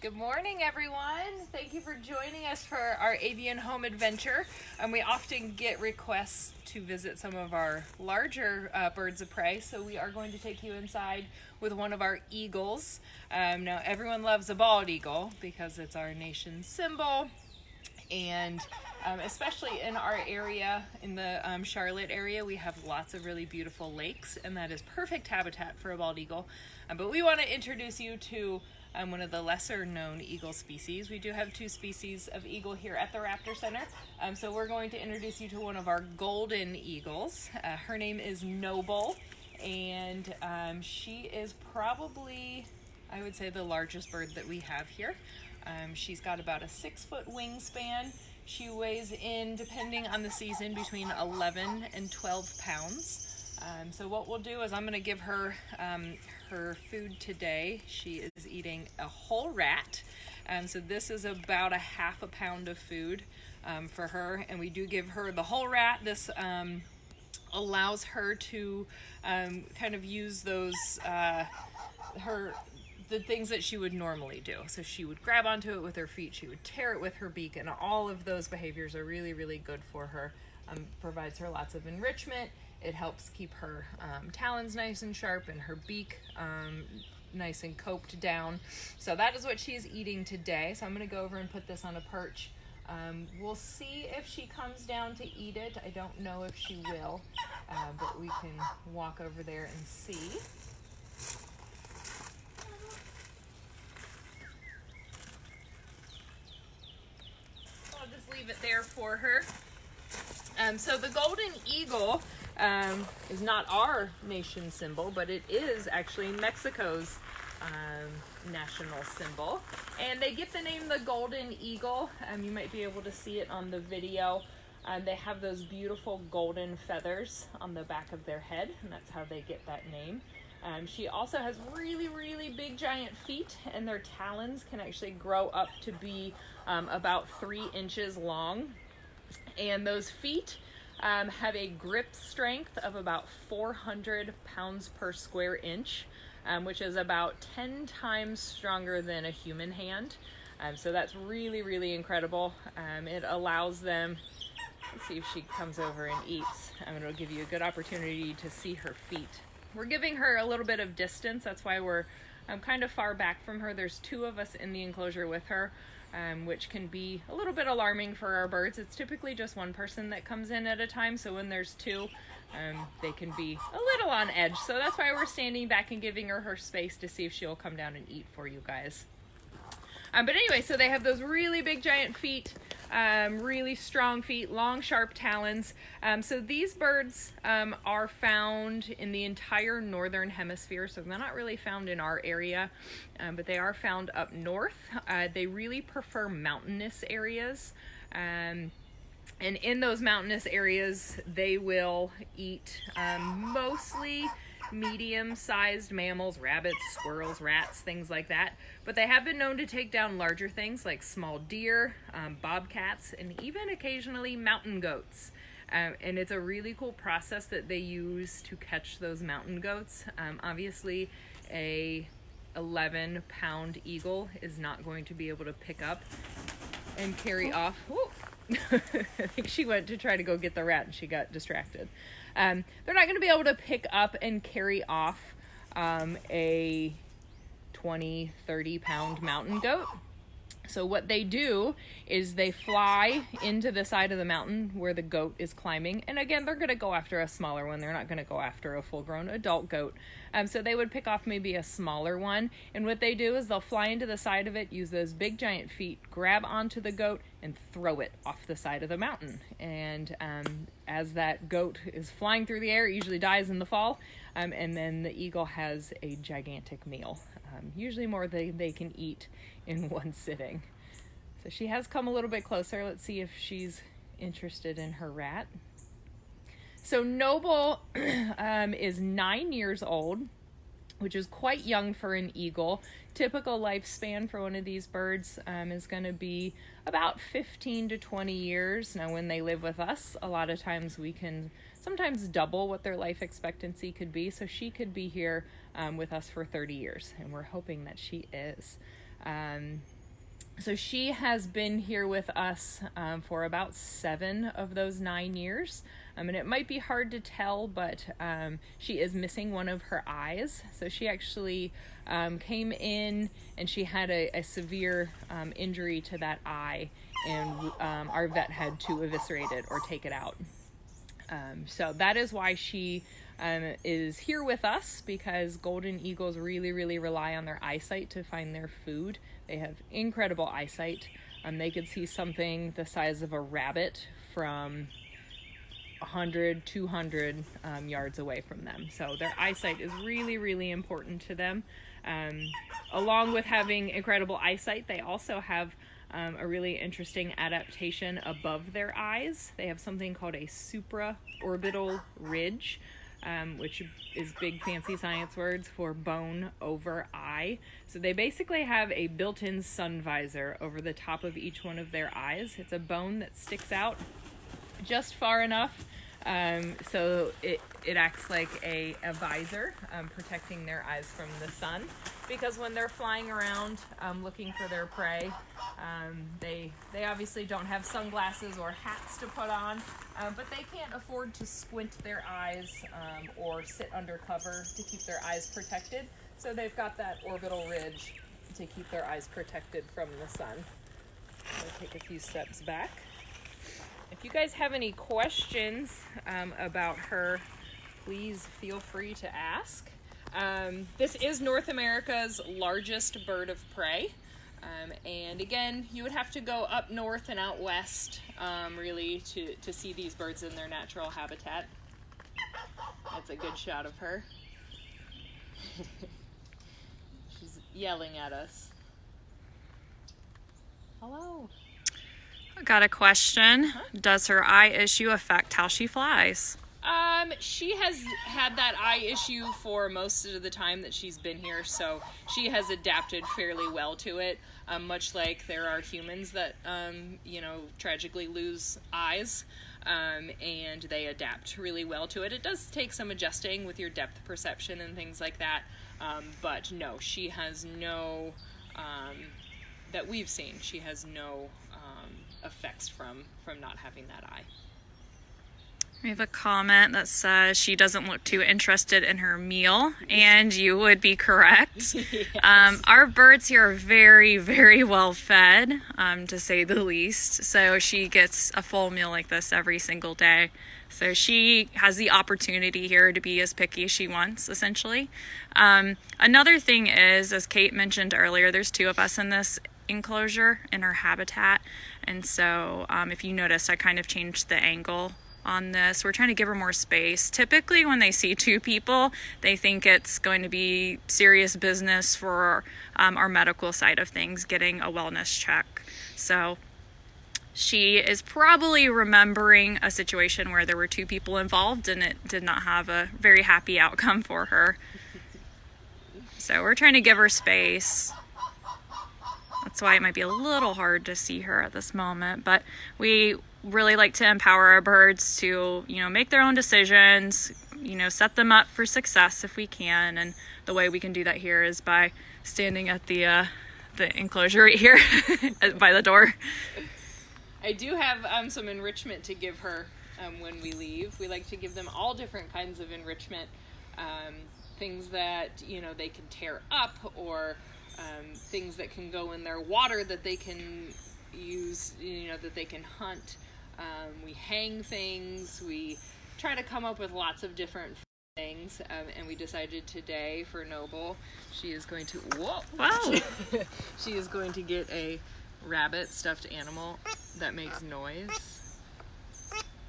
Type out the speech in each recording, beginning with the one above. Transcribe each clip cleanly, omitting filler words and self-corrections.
Good morning, everyone. Thank you for joining us for our avian home adventure. We often get requests to visit some of our larger birds of prey, so we are going to take you inside with one of our eagles. Now, everyone loves a bald eagle because it's our nation's symbol, and especially in our area, in the Charlotte area, we have lots of really beautiful lakes, and that is perfect habitat for a bald eagle. But we want to introduce you to one of the lesser known eagle species. We do have two species of eagle here at the Raptor Center. So we're going to introduce you to one of our golden eagles. Her name is Nobyl, and she is probably, I would say, the largest bird that we have here. She's got about a 6-foot wingspan. She weighs in, depending on the season, between 11 and 12 pounds. So what we'll do is I'm going to give her her food today. She is eating a whole rat. So this is about a half a pound of food for her. And we do give her the whole rat. This allows her to kind of use those, the things that she would normally do. So she would grab onto it with her feet, she would tear it with her beak, and all of those behaviors are really, really good for her. Provides her lots of enrichment. It helps keep her talons nice and sharp and her beak nice and coped down. So that is what she's eating today. So I'm going to go over and put this on a perch. We'll see if she comes down to eat it. I don't know if she will, but we can walk over there and see. I'll just leave it there for her. So the golden eagle is not our nation symbol, but it is actually Mexico's national symbol. And they get the name the golden eagle. You might be able to see it on the video. They have those beautiful golden feathers on the back of their head, and that's how they get that name. She also has really, really big giant feet, and their talons can actually grow up to be about 3 inches long. And those feet have a grip strength of about 400 pounds per square inch, which is about 10 times stronger than a human hand. So that's really, really incredible. It allows them, let's see if she comes over and eats. It'll give you a good opportunity to see her feet. We're giving her a little bit of distance. That's why we're kind of far back from her. There's 2 of us in the enclosure with her. Which can be a little bit alarming for our birds. It's typically just one person that comes in at a time, so when there's 2, they can be a little on edge. So that's why we're standing back and giving her space to see if she'll come down and eat for you guys. But anyway, so they have those really big giant feet, really strong feet, long sharp talons. So these birds are found in the entire northern hemisphere, so they're not really found in our area, but they are found up north. They really prefer mountainous areas, and in those mountainous areas they will eat mostly medium-sized mammals, rabbits, squirrels, rats, things like that. But they have been known to take down larger things like small deer, bobcats, and even occasionally mountain goats. And it's a really cool process that they use to catch those mountain goats. Obviously, a 11-pound eagle is not going to be able to pick up and carry off. I think she went to try to go get the rat and she got distracted. They're not going to be able to pick up and carry off a 20, 30-pound mountain goat. So what they do is they fly into the side of the mountain where the goat is climbing. And again, they're going to go after a smaller one. They're not going to go after a full-grown adult goat. So they would pick off maybe a smaller one. And what they do is they'll fly into the side of it, use those big giant feet, grab onto the goat, and throw it off the side of the mountain. And as that goat is flying through the air, it usually dies in the fall. And then the eagle has a gigantic meal. Usually more than they can eat in one sitting. So she has come a little bit closer. Let's see if she's interested in her rat. So Nobyl is 9 years old, which is quite young for an eagle. Typical lifespan for one of these birds is going to be about 15 to 20 years. Now, when they live with us, a lot of times we can sometimes double what their life expectancy could be. So she could be here with us for 30 years, and we're hoping that she is. So she has been here with us for about 7 of those 9 years. And it might be hard to tell, but she is missing one of her eyes. So she actually came in and she had a severe injury to that eye, and our vet had to eviscerate it or take it out. So that is why she is here with us, because golden eagles really, really rely on their eyesight to find their food. They have incredible eyesight. They could see something the size of a rabbit from 100, 200 yards away from them. So their eyesight is really, really important to them. Along with having incredible eyesight, they also have a really interesting adaptation above their eyes. They have something called a supraorbital ridge, which is big fancy science words for bone over eye. So they basically have a built-in sun visor over the top of each one of their eyes. It's a bone that sticks out just far enough so it acts like a visor, protecting their eyes from the sun, because when they're flying around looking for their prey, they obviously don't have sunglasses or hats to put on, but they can't afford to squint their eyes or sit under cover to keep their eyes protected. So they've got that orbital ridge to keep their eyes protected from the sun. I'll take a few steps back. If you guys have any questions about her, please feel free to ask. This is North America's largest bird of prey. And again, you would have to go up north and out west really to see these birds in their natural habitat. That's a good shot of her. She's yelling at us. Hello. I got a question. Huh? Does her eye issue affect how she flies? She has had that eye issue for most of the time that she's been here, so she has adapted fairly well to it, much like there are humans that, tragically lose eyes, and they adapt really well to it. It does take some adjusting with your depth perception and things like that, but no, she has no, that we've seen, she has no effects from not having that eye. We have a comment that says she doesn't look too interested in her meal, and you would be correct. Yes. Our birds here are very, very well fed, to say the least. So she gets a full meal like this every single day. So she has the opportunity here to be as picky as she wants, essentially. Another thing is, as Kate mentioned earlier, there's 2 of us in this enclosure in her habitat. And so if you notice, I kind of changed the angle on this. We're trying to give her more space. Typically when they see 2 people, they think it's going to be serious business for our medical side of things, getting a wellness check. So she is probably remembering a situation where there were 2 people involved and it did not have a very happy outcome for her. So we're trying to give her space. That's why it might be a little hard to see her at this moment, but we really like to empower our birds to, make their own decisions, set them up for success if we can. And the way we can do that here is by standing at the enclosure right here by the door. I do have some enrichment to give her when we leave. We like to give them all different kinds of enrichment, things that, they can tear up, or things that can go in their water that they can use, that they can hunt. We hang things. We try to come up with lots of different things. And we decided today for Nobyl, she is going to, she is going to get a rabbit stuffed animal that makes noise.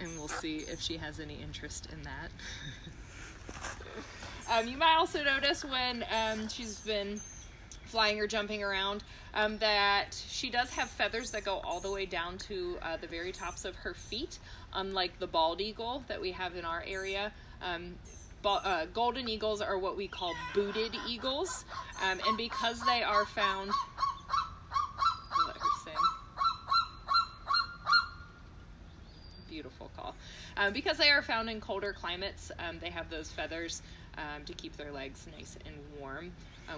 And we'll see if she has any interest in that. You might also notice when she's been flying or jumping around, that she does have feathers that go all the way down to the very tops of her feet, unlike the bald eagle that we have in our area. Golden eagles are what we call booted eagles, and because they are found... I'll let her sing. Beautiful call. Because they are found in colder climates, they have those feathers to keep their legs nice and warm.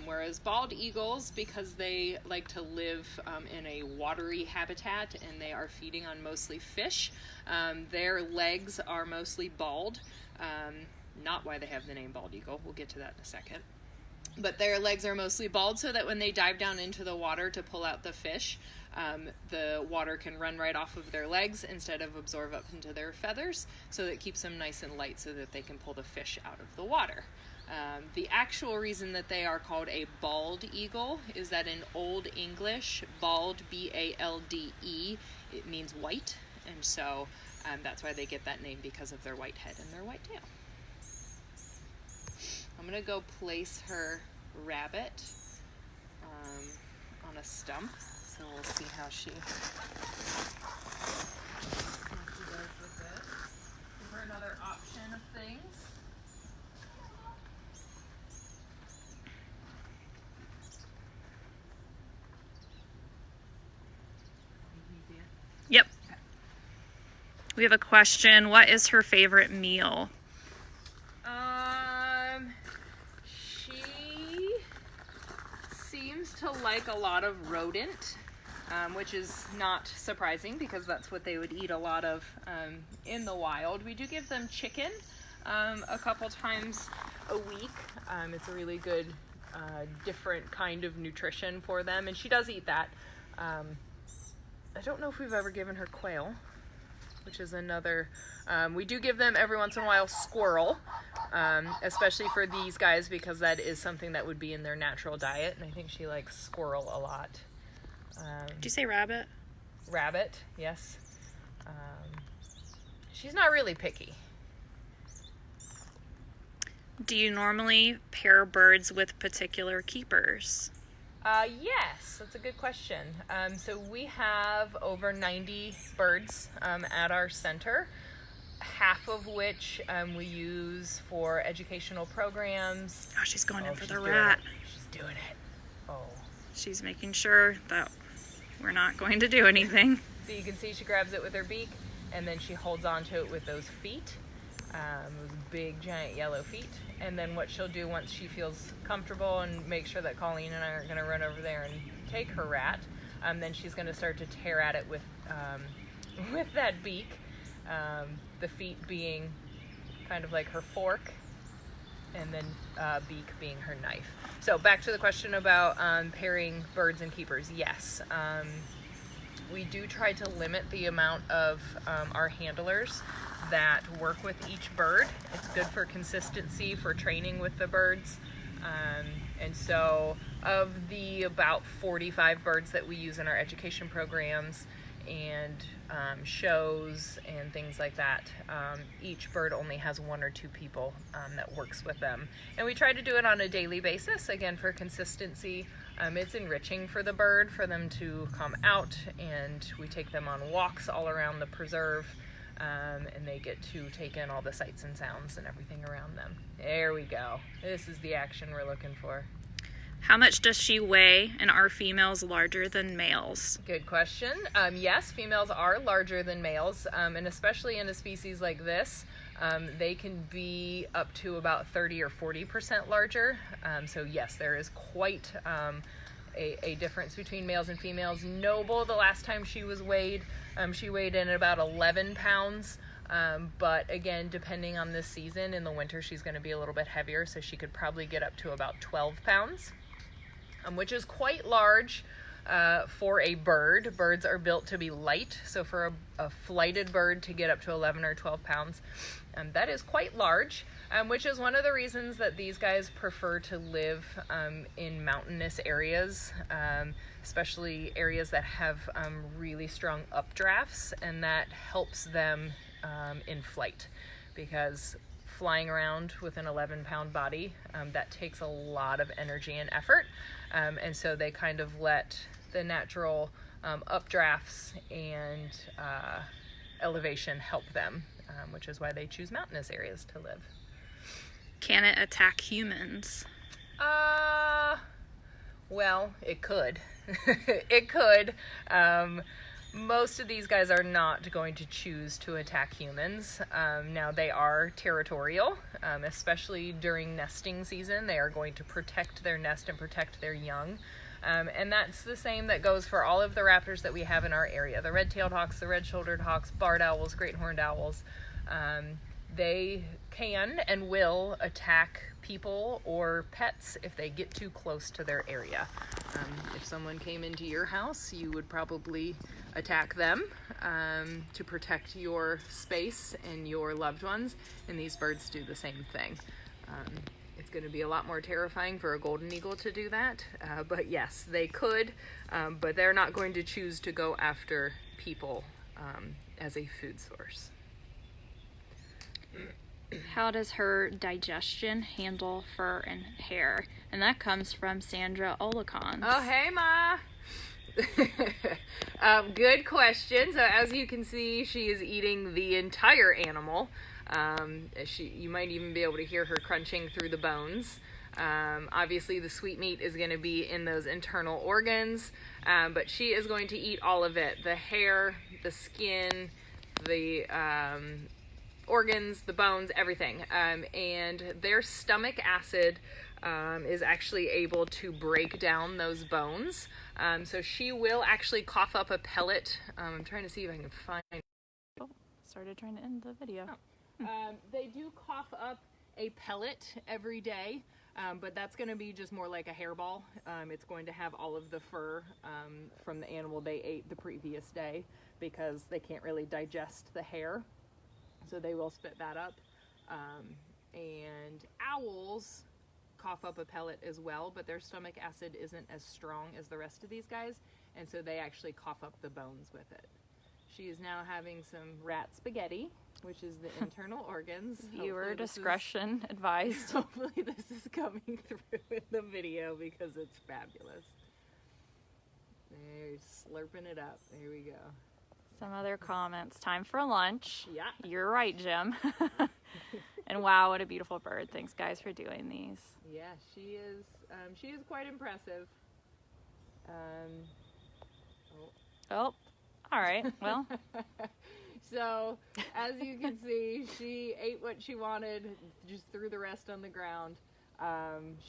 Whereas bald eagles, because they like to live in a watery habitat and they are feeding on mostly fish, their legs are mostly bald. Not why they have the name bald eagle. We'll get to that in a second. But their legs are mostly bald so that when they dive down into the water to pull out the fish, the water can run right off of their legs instead of absorb up into their feathers, so that it keeps them nice and light so that they can pull the fish out of the water. The actual reason that they are called a bald eagle is that in Old English, bald, B-A-L-D-E, it means white, and so that's why they get that name, because of their white head and their white tail. I'm going to go place her rabbit on a stump, so we'll see how she does with it. Give her another option of things. Yep. We have a question. What is her favorite meal? She seems to like a lot of rodent, which is not surprising because that's what they would eat a lot of in the wild. We do give them chicken a couple times a week. It's a really good, different kind of nutrition for them, and she does eat that. I don't know if we've ever given her quail, which is another, we do give them every once in a while squirrel, especially for these guys, because that is something that would be in their natural diet, and I think she likes squirrel a lot. Did you say rabbit? Rabbit, yes. She's not really picky. Do you normally pair birds with particular keepers? Yes, that's a good question. So we have over 90 birds at our center, half of which we use for educational programs. Oh, she's going in for the rat. She's doing it. Oh. She's making sure that we're not going to do anything. So you can see she grabs it with her beak, and then she holds on to it with those feet, those big, giant yellow feet. And then what she'll do once she feels comfortable and make sure that Colleen and I aren't going to run over there and take her rat, then she's going to start to tear at it with that beak, the feet being kind of like her fork, and then beak being her knife. So back to the question about pairing birds and keepers. Yes, we do try to limit the amount of our handlers that work with each bird. It's good for consistency, for training with the birds. And so of the about 45 birds that we use in our education programs and shows and things like that, each bird only has 1 or 2 people that works with them. And we try to do it on a daily basis, again, for consistency. It's enriching for the bird, for them to come out, and we take them on walks all around the preserve. And they get to take in all the sights and sounds and everything around them. There we go. This is the action we're looking for. How much does she weigh, and are females larger than males? Good question. Yes, females are larger than males, and especially in a species like this, they can be up to about 30 or 40% larger. So yes, there is quite a difference between males and females. Nobyl, the last time she was weighed, she weighed in at about 11 pounds. But again, depending on this season, in the winter she's going to be a little bit heavier, so she could probably get up to about 12 pounds, which is quite large for a bird. Birds are built to be light, so for a flighted bird to get up to 11 or 12 pounds, that is quite large. Which is one of the reasons that these guys prefer to live in mountainous areas, especially areas that have really strong updrafts, and that helps them in flight, because flying around with an 11-pound body, that takes a lot of energy and effort, and so they kind of let the natural updrafts and elevation help them, which is why they choose mountainous areas to live. Can it attack humans? Well, it could. It could. Most of these guys are not going to choose to attack humans. Now they are territorial, especially during nesting season. They are going to protect their nest and protect their young. And that's the same that goes for all of the raptors that we have in our area. The red-tailed hawks, the red-shouldered hawks, barred owls, great horned owls. They can and will attack people or pets if they get too close to their area. If someone came into your house, you would probably attack them to protect your space and your loved ones, and these birds do the same thing. It's going to be a lot more terrifying for a golden eagle to do that, but yes, they could, but they're not going to choose to go after people as a food source. How does her digestion handle fur and hair? And that comes from Sandra Olicons. Oh, hey, Ma. Good question. So as you can see, she is eating the entire animal. You might even be able to hear her crunching through the bones. Obviously, the sweet meat is going to be in those internal organs, but she is going to eat all of it. The hair, the skin, the organs, the bones, everything. And their stomach acid is actually able to break down those bones. So she will actually cough up a pellet. I'm trying to see if I can find... Oh, started trying to end the video. They do cough up a pellet every day, but that's going to be just more like a hairball. It's going to have all of the fur from the animal they ate the previous day because they can't really digest the hair. So they will spit that up. And owls cough up a pellet as well, but their stomach acid isn't as strong as the rest of these guys, and so they actually cough up the bones with it. She is now having some rat spaghetti, which is the internal organs. Viewer discretion advised. Hopefully this is coming through in the video because it's fabulous. They're slurping it up. There we go. Some other comments. Time for lunch. Yeah. You're right, Jim. And wow, what a beautiful bird. Thanks, guys, for doing these. Yeah, she is quite impressive. Oh, all right. Well. So, as you can see, she ate what she wanted, just threw the rest on the ground.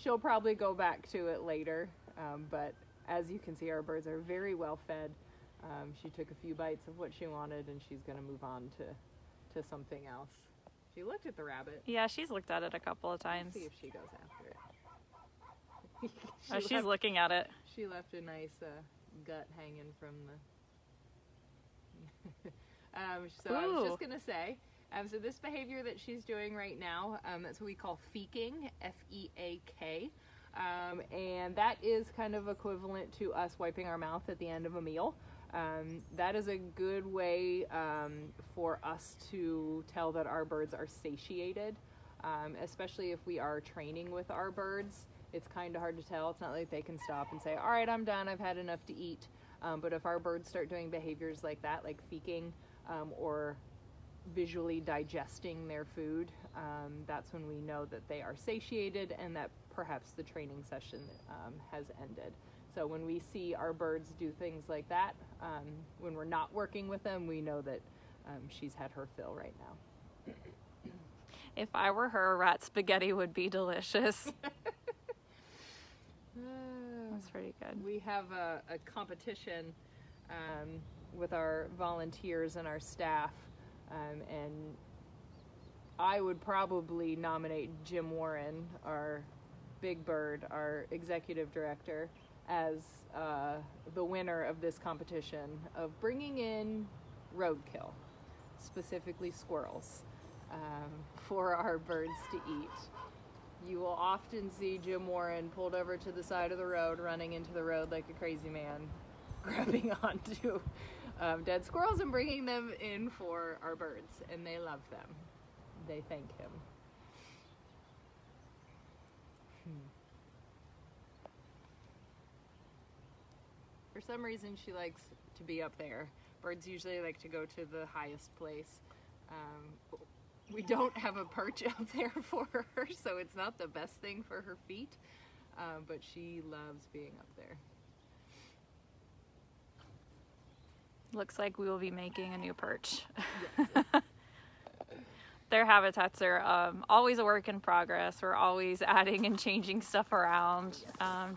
She'll probably go back to it later, but as you can see, our birds are very well fed. She took a few bites of what she wanted, and she's going to move on to something else. She looked at the rabbit. Yeah, she's looked at it a couple of times. Let's see if she goes after it. She's looking at it. She left a nice gut hanging from the... So I was just going to say, so this behavior that she's doing right now, that's what we call feaking, F-E-A-K. And that is kind of equivalent to us wiping our mouth at the end of a meal. That is a good way for us to tell that our birds are satiated, especially if we are training with our birds. It's kind of hard to tell. It's not like they can stop and say, all right, I'm done, I've had enough to eat. But if our birds start doing behaviors like that, like feaking or visually digesting their food, that's when we know that they are satiated and that perhaps the training session has ended. So when we see our birds do things like that, when we're not working with them, we know that she's had her fill right now. If I were her, rat spaghetti would be delicious. That's pretty good. We have a competition with our volunteers and our staff, and I would probably nominate Jim Warren, our Big Bird, our executive director, as the winner of this competition of bringing in roadkill, specifically squirrels, for our birds to eat. You will often see Jim Warren pulled over to the side of the road, running into the road like a crazy man, grabbing onto dead squirrels and bringing them in for our birds, and they love them. They thank him. For some reason, she likes to be up there. Birds usually like to go to the highest place. We don't have a perch up there for her, so it's not the best thing for her feet, but she loves being up there. Looks like we will be making a new perch. Their habitats are always a work in progress. We're always adding and changing stuff around,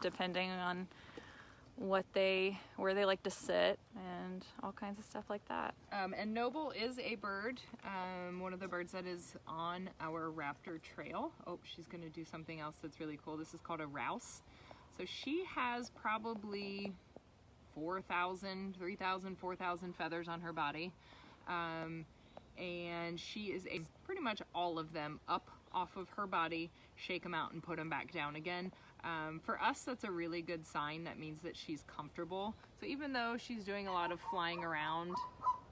depending on where they like to sit and all kinds of stuff like that. And Nobyl is a bird, one of the birds that is on our raptor trail. Oh, she's going to do something else that's really cool. This is called a rouse. So she has probably 4,000 feathers on her body. And she is pretty much all of them up off of her body, shake them out and put them back down again. For us, that's a really good sign. That means that she's comfortable. So even though she's doing a lot of flying around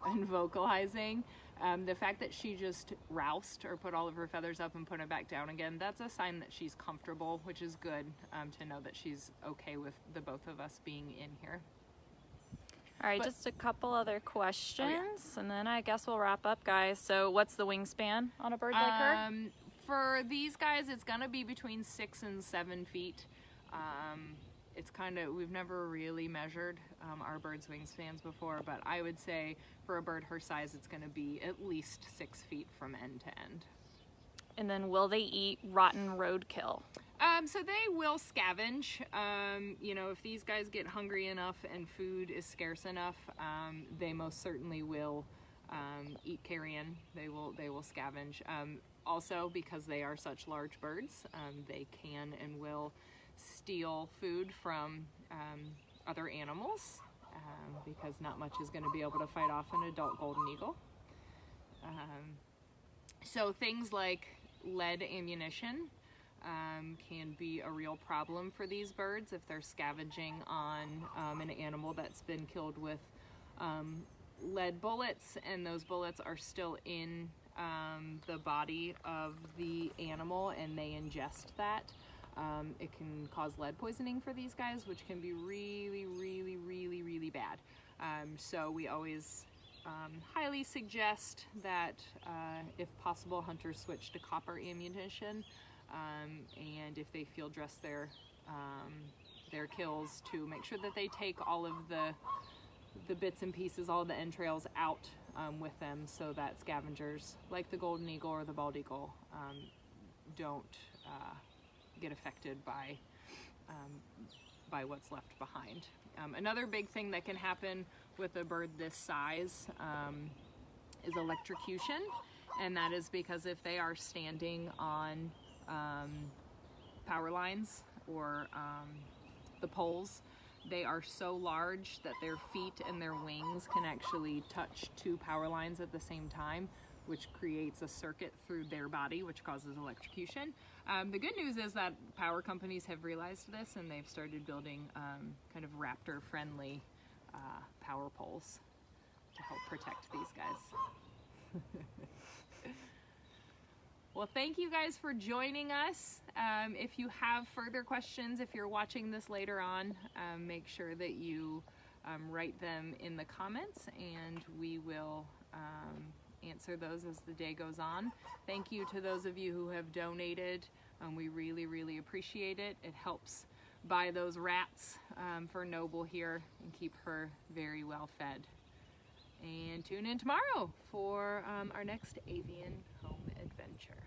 and vocalizing, the fact that she just roused or put all of her feathers up and put it back down again, that's a sign that she's comfortable, which is good to know that she's okay with the both of us being in here. All right, just a couple other questions, and then I guess we'll wrap up, guys. So what's the wingspan on a bird like her? For these guys, it's gonna be between 6 and 7 feet. It's kind of, we've never really measured our birds' wingspans before, but I would say for a bird her size, it's gonna be at least 6 feet from end to end. And then will they eat rotten roadkill? So they will scavenge. You know, if these guys get hungry enough and food is scarce enough, they most certainly will eat carrion. They will scavenge. Also, because they are such large birds, they can and will steal food from other animals, because not much is going to be able to fight off an adult golden eagle. So things like lead ammunition can be a real problem for these birds if they're scavenging on an animal that's been killed with lead bullets, and those bullets are still in the body of the animal and they ingest that. It can cause lead poisoning for these guys, which can be really bad. So we always highly suggest that if possible, hunters switch to copper ammunition, and if they field dress their kills, to make sure that they take all of the bits and pieces, all the entrails out with them, so that scavengers like the golden eagle or the bald eagle don't get affected by what's left behind. Another big thing that can happen with a bird this size is electrocution, and that is because if they are standing on power lines or the poles, they are so large that their feet and their wings can actually touch 2 power lines at the same time, which creates a circuit through their body, which causes electrocution. The good news is that power companies have realized this, and they've started building kind of raptor-friendly power poles to help protect these guys. Well, thank you guys for joining us. If you have further questions, if you're watching this later on, make sure that you write them in the comments, and we will answer those as the day goes on. Thank you to those of you who have donated. We really appreciate it. It helps buy those rats for Nobyl here and keep her very well fed. And tune in tomorrow for our next avian home adventure.